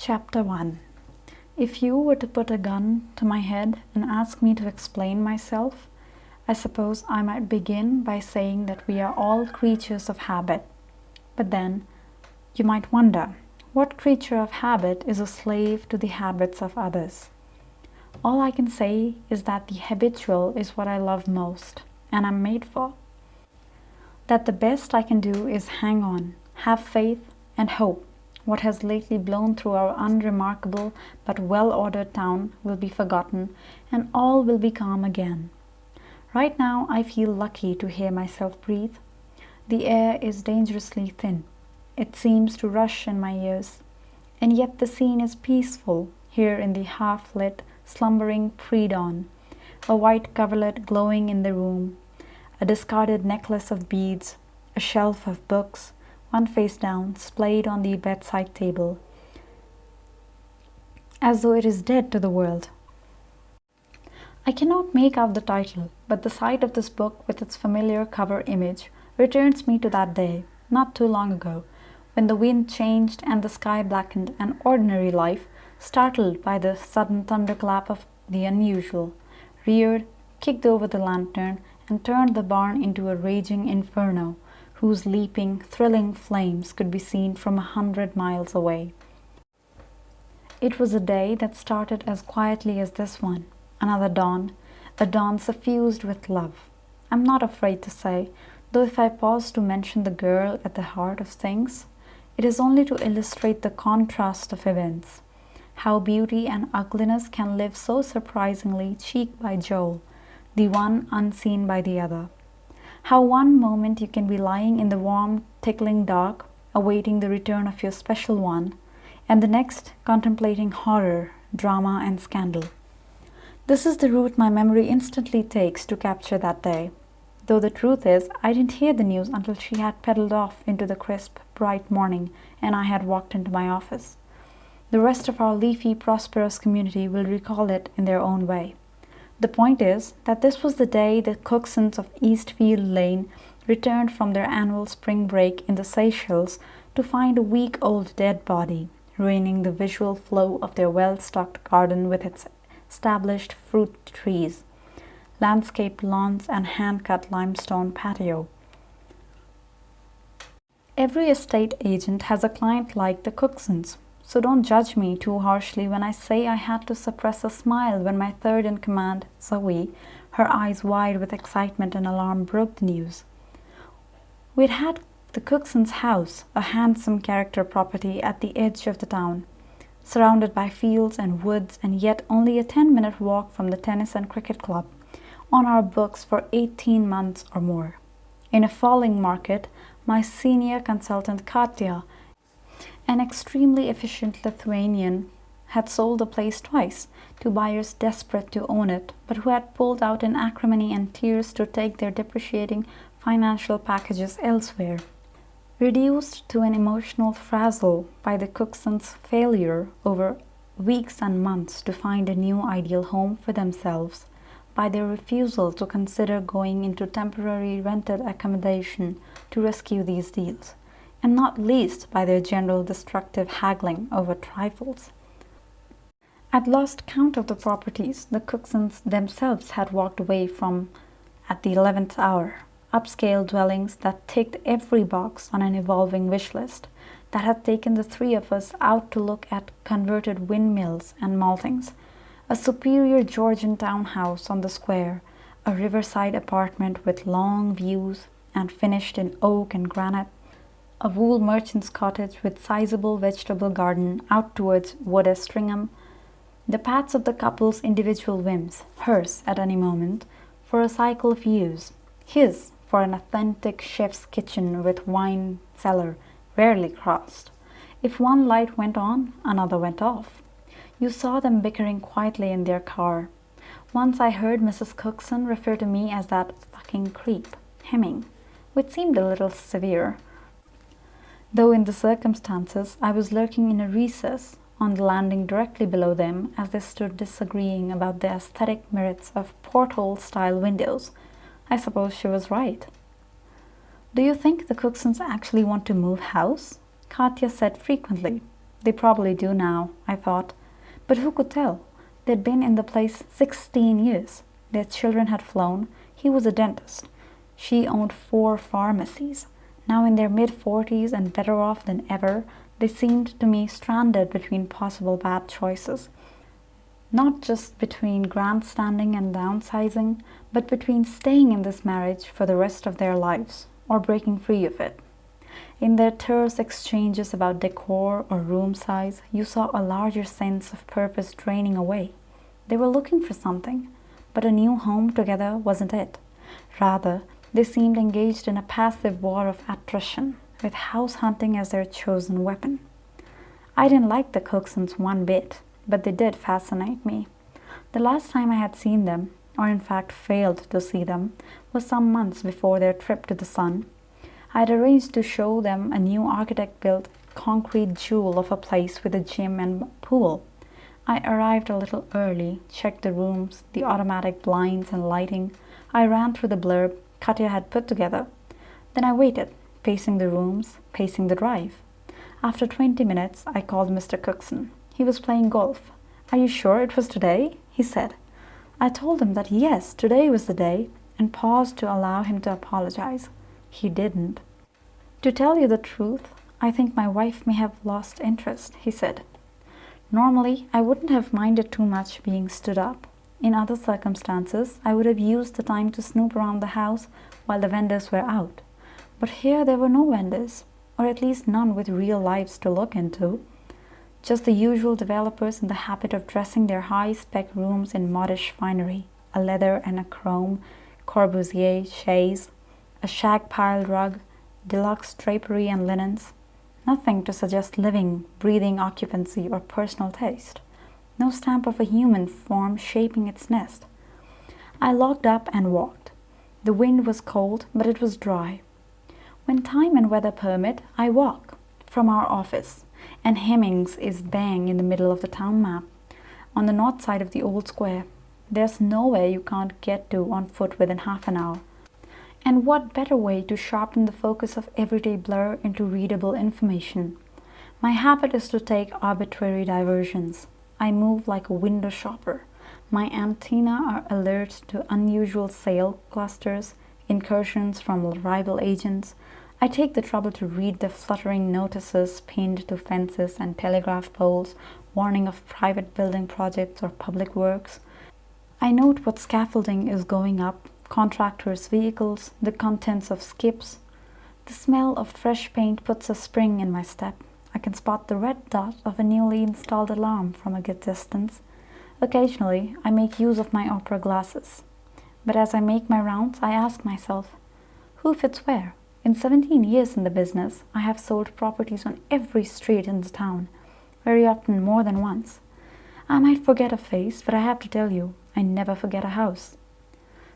Chapter 1. If you were to put a gun to my head and ask me to explain myself, I suppose I might begin by saying that we are all creatures of habit. But then, you might wonder, what creature of habit is a slave to the habits of others? All I can say is that the habitual is what I love most, and am made for. That the best I can do is hang on, have faith, and hope what has lately blown through our unremarkable but well-ordered town will be forgotten, and all will be calm again. Right now I feel lucky to hear myself breathe. The air is dangerously thin. It seems to rush in my ears. And yet the scene is peaceful here in the half-lit, slumbering pre-dawn. A white coverlet glowing in the room, a discarded necklace of beads, a shelf of books, one face down, splayed on the bedside table, as though it is dead to the world. I cannot make out the title, but the sight of this book with its familiar cover image returns me to that day, not too long ago, when the wind changed and the sky blackened an ordinary life, startled by the sudden thunderclap of the unusual, reared, kicked over the lantern, and turned the barn into a raging inferno, whose leaping, thrilling flames could be seen from 100 miles away. It was a day that started as quietly as this one, another dawn, a dawn suffused with love. I'm not afraid to say, though if I pause to mention the girl at the heart of things, it is only to illustrate the contrast of events, how beauty and ugliness can live so surprisingly cheek by jowl, the one unseen by the other. How one moment you can be lying in the warm, tickling dark, awaiting the return of your special one, and the next contemplating horror, drama, and scandal. This is the route my memory instantly takes to capture that day, though the truth is I didn't hear the news until she had pedaled off into the crisp, bright morning and I had walked into my office. The rest of our leafy, prosperous community will recall it in their own way. The point is that this was the day the Cooksons of Eastfield Lane returned from their annual spring break in the Seychelles to find a week-old dead body, ruining the visual flow of their well-stocked garden with its established fruit trees, landscaped lawns, and hand-cut limestone patio. Every estate agent has a client like the Cooksons, so don't judge me too harshly when I say I had to suppress a smile when my third-in-command, Zoe, her eyes wide with excitement and alarm, broke the news. We'd had the Cooksons' house, a handsome character property at the edge of the town, surrounded by fields and woods, and yet only a 10-minute walk from the tennis and cricket club, on our books for 18 months or more. In a falling market, my senior consultant Katya, an extremely efficient Lithuanian, had sold the place twice to buyers desperate to own it, but who had pulled out in acrimony and tears to take their depreciating financial packages elsewhere. Reduced to an emotional frazzle by the Cooksons' failure over weeks and months to find a new ideal home for themselves, by their refusal to consider going into temporary rented accommodation to rescue these deals, and not least by their general destructive haggling over trifles. I'd lost count of the properties the Cooksons themselves had walked away from at the 11th hour, upscale dwellings that ticked every box on an evolving wish list, that had taken the three of us out to look at converted windmills and maltings, a superior Georgian townhouse on the square, a riverside apartment with long views and finished in oak and granite, a wool merchant's cottage with sizable vegetable garden out towards Wood-Estringham, the paths of the couple's individual whims, hers at any moment, for a cycle of use, his for an authentic chef's kitchen with wine cellar, rarely crossed. If one light went on, another went off. You saw them bickering quietly in their car. Once I heard Mrs. Cookson refer to me as that fucking creep, Heming, which seemed a little severe, though in the circumstances I was lurking in a recess on the landing directly below them as they stood disagreeing about the aesthetic merits of porthole-style windows. I suppose she was right. "Do you think the Cooksons actually want to move house?" Katya said frequently. They probably do now, I thought. But who could tell? They'd been in the place 16 years. Their children had flown. He was a dentist. She owned 4 pharmacies. Now in their mid-40s and better off than ever, they seemed to me stranded between possible bad choices. Not just between grandstanding and downsizing, but between staying in this marriage for the rest of their lives or breaking free of it. In their terse exchanges about decor or room size, you saw a larger sense of purpose draining away. They were looking for something, but a new home together wasn't it. Rather, they seemed engaged in a passive war of attrition, with house hunting as their chosen weapon. I didn't like the Cooksons one bit, but they did fascinate me. The last time I had seen them, or in fact failed to see them, was some months before their trip to the sun. I had arranged to show them a new architect-built concrete jewel of a place with a gym and pool. I arrived a little early, checked the rooms, the automatic blinds and lighting. I ran through the blurb Katya had put together. Then I waited, pacing the rooms, pacing the drive. After 20 minutes, I called Mr. Cookson. He was playing golf. "Are you sure it was today?" he said. I told him that yes, today was the day, and paused to allow him to apologize. He didn't. "To tell you the truth, I think my wife may have lost interest," he said. Normally, I wouldn't have minded too much being stood up. In other circumstances, I would have used the time to snoop around the house while the vendors were out. But here there were no vendors, or at least none with real lives to look into. Just the usual developers in the habit of dressing their high-spec rooms in modish finery, a leather and a chrome Corbusier chaise, a shag-piled rug, deluxe drapery and linens. Nothing to suggest living, breathing occupancy or personal taste. No stamp of a human form shaping its nest. I locked up and walked. The wind was cold, but it was dry. When time and weather permit, I walk from our office, and Hemings is bang in the middle of the town map, on the north side of the old square. There's nowhere you can't get to on foot within half an hour. And what better way to sharpen the focus of everyday blur into readable information? My habit is to take arbitrary diversions. I move like a window shopper. My antennae are alert to unusual sale clusters, incursions from rival agents. I take the trouble to read the fluttering notices pinned to fences and telegraph poles, warning of private building projects or public works. I note what scaffolding is going up, contractors' vehicles, the contents of skips. The smell of fresh paint puts a spring in my step. I can spot the red dot of a newly installed alarm from a good distance. Occasionally, I make use of my opera glasses. But as I make my rounds, I ask myself, who fits where? In 17 years in the business, I have sold properties on every street in the town, very often more than once. I might forget a face, but I have to tell you, I never forget a house.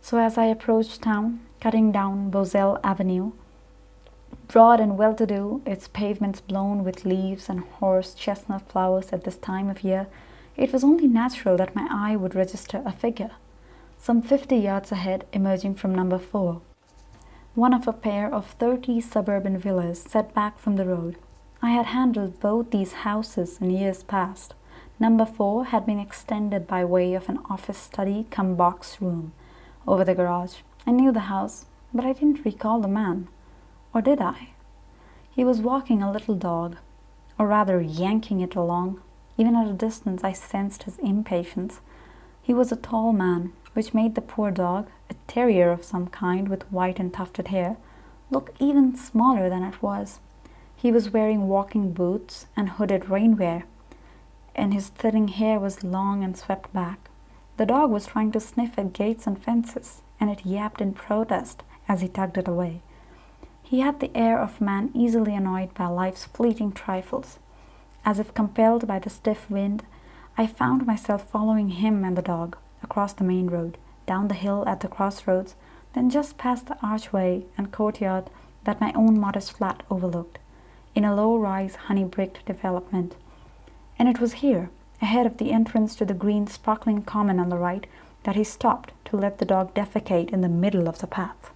So as I approached town, cutting down Boselle Avenue, broad and well-to-do, its pavements blown with leaves and horse chestnut flowers at this time of year, it was only natural that my eye would register a figure, some 50 yards ahead, emerging from number 4. One of a pair of 30 suburban villas set back from the road. I had handled both these houses in years past. Number 4 had been extended by way of an office study cum box room over the garage. I knew the house, but I didn't recall the man. Or did I? He was walking a little dog, or rather yanking it along. Even at a distance I sensed his impatience. He was a tall man, which made the poor dog, a terrier of some kind with white and tufted hair, look even smaller than it was. He was wearing walking boots and hooded rainwear, and his thinning hair was long and swept back. The dog was trying to sniff at gates and fences, and it yapped in protest as he tugged it away. He had the air of a man easily annoyed by life's fleeting trifles. As if compelled by the stiff wind, I found myself following him and the dog across the main road, down the hill at the crossroads, then just past the archway and courtyard that my own modest flat overlooked, in a low-rise, honey-bricked development. And it was here, ahead of the entrance to the green sparkling common on the right, that he stopped to let the dog defecate in the middle of the path.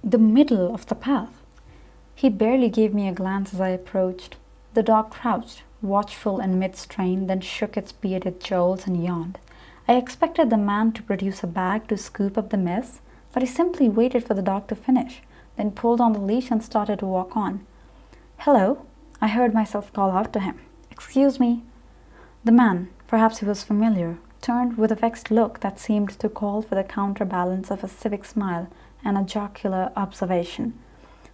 The middle of the path! He barely gave me a glance as I approached. The dog crouched, watchful in mid-strain, then shook its bearded jowls and yawned. I expected the man to produce a bag to scoop up the mess, but he simply waited for the dog to finish, then pulled on the leash and started to walk on. "Hello," I heard myself call out to him. "Excuse me." The man, perhaps he was familiar, turned with a vexed look that seemed to call for the counterbalance of a civic smile and a jocular observation.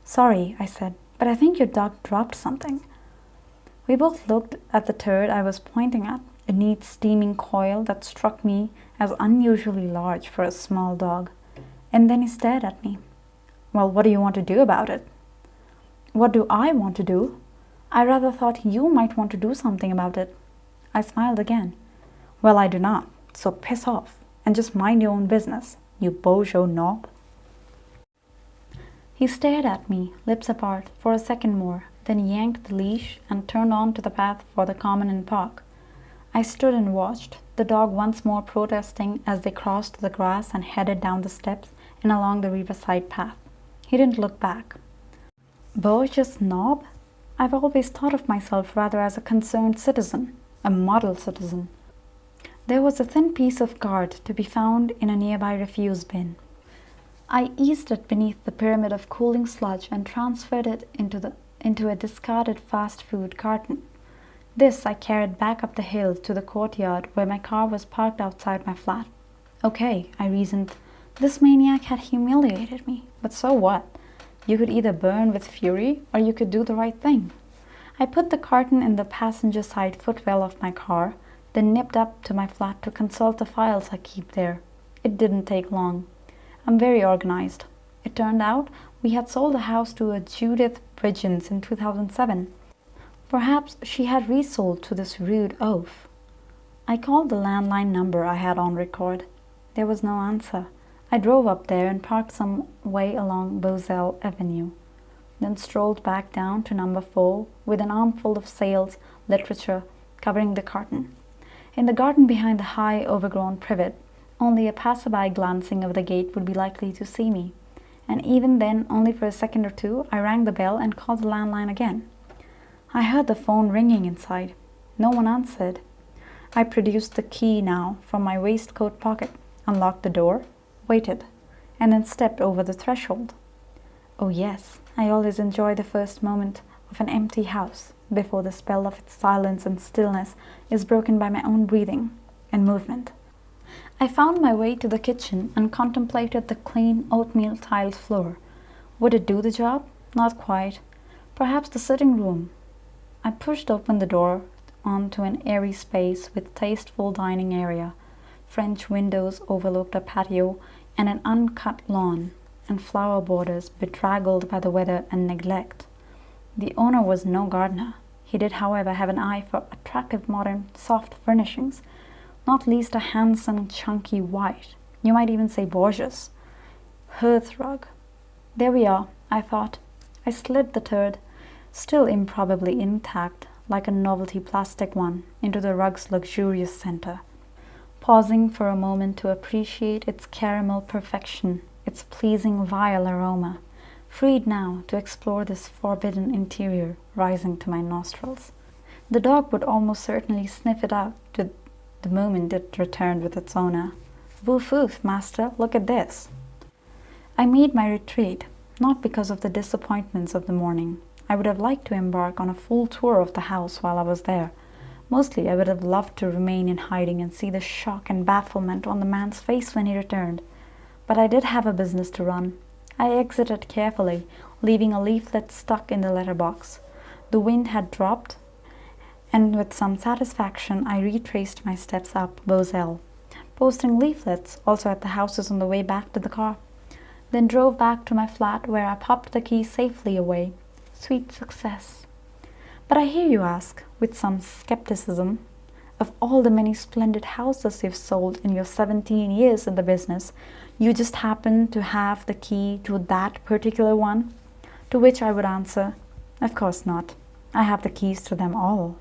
"Sorry," I said, "but I think your dog dropped something." We both looked at the turd I was pointing at, a neat steaming coil that struck me as unusually large for a small dog. And then he stared at me. "Well, what do you want to do about it?" "What do I want to do? I rather thought you might want to do something about it." I smiled again. "Well, I do not, so piss off, and just mind your own business, you bojo knob." He stared at me, lips apart, for a second more, then yanked the leash and turned on to the path for the common and park. I stood and watched, the dog once more protesting as they crossed the grass and headed down the steps and along the riverside path. He didn't look back. Bourgeois knob? I've always thought of myself rather as a concerned citizen, a model citizen. There was a thin piece of card to be found in a nearby refuse bin. I eased it beneath the pyramid of cooling sludge and transferred it into a discarded fast food carton. This I carried back up the hill to the courtyard where my car was parked outside my flat. Okay, I reasoned, this maniac had humiliated me, but so what? You could either burn with fury or you could do the right thing. I put the carton in the passenger side footwell of my car, then nipped up to my flat to consult the files I keep there. It didn't take long. I'm very organized. It turned out we had sold the house to a Judith Bridgens in 2007. Perhaps she had resold to this rude oaf. I called the landline number I had on record. There was no answer. I drove up there and parked some way along Boselle Avenue, then strolled back down to number 4 with an armful of sales literature covering the carton. In the garden behind the high, overgrown privet, only a passerby glancing over the gate would be likely to see me, and even then, only for a second or two, I rang the bell and called the landline again. I heard the phone ringing inside. No one answered. I produced the key now from my waistcoat pocket, unlocked the door, waited, and then stepped over the threshold. Oh yes, I always enjoy the first moment of an empty house before the spell of its silence and stillness is broken by my own breathing and movement. I found my way to the kitchen and contemplated the clean oatmeal tiled floor. Would it do the job? Not quite. Perhaps the sitting room. I pushed open the door onto an airy space with tasteful dining area. French windows overlooked a patio and an uncut lawn, and flower borders bedraggled by the weather and neglect. The owner was no gardener. He did, however, have an eye for attractive modern soft furnishings, not least a handsome, chunky white, you might even say gorgeous, hearth rug. There we are, I thought. I slid the turd, still improbably intact, like a novelty plastic one, into the rug's luxurious center, pausing for a moment to appreciate its caramel perfection, its pleasing vile aroma, freed now to explore this forbidden interior rising to my nostrils. The dog would almost certainly sniff it out to the moment it returned with its owner. "Woof woof, master, look at this." I made my retreat, not because of the disappointments of the morning. I would have liked to embark on a full tour of the house while I was there. Mostly I would have loved to remain in hiding and see the shock and bafflement on the man's face when he returned. But I did have a business to run. I exited carefully, leaving a leaflet stuck in the letterbox. The wind had dropped, and with some satisfaction I retraced my steps up Boselle, posting leaflets also at the houses on the way back to the car, then drove back to my flat where I popped the key safely away. Sweet success. But I hear you ask, with some skepticism, of all the many splendid houses you've sold in your 17 years in the business, you just happen to have the key to that particular one? To which I would answer, of course not. I have the keys to them all.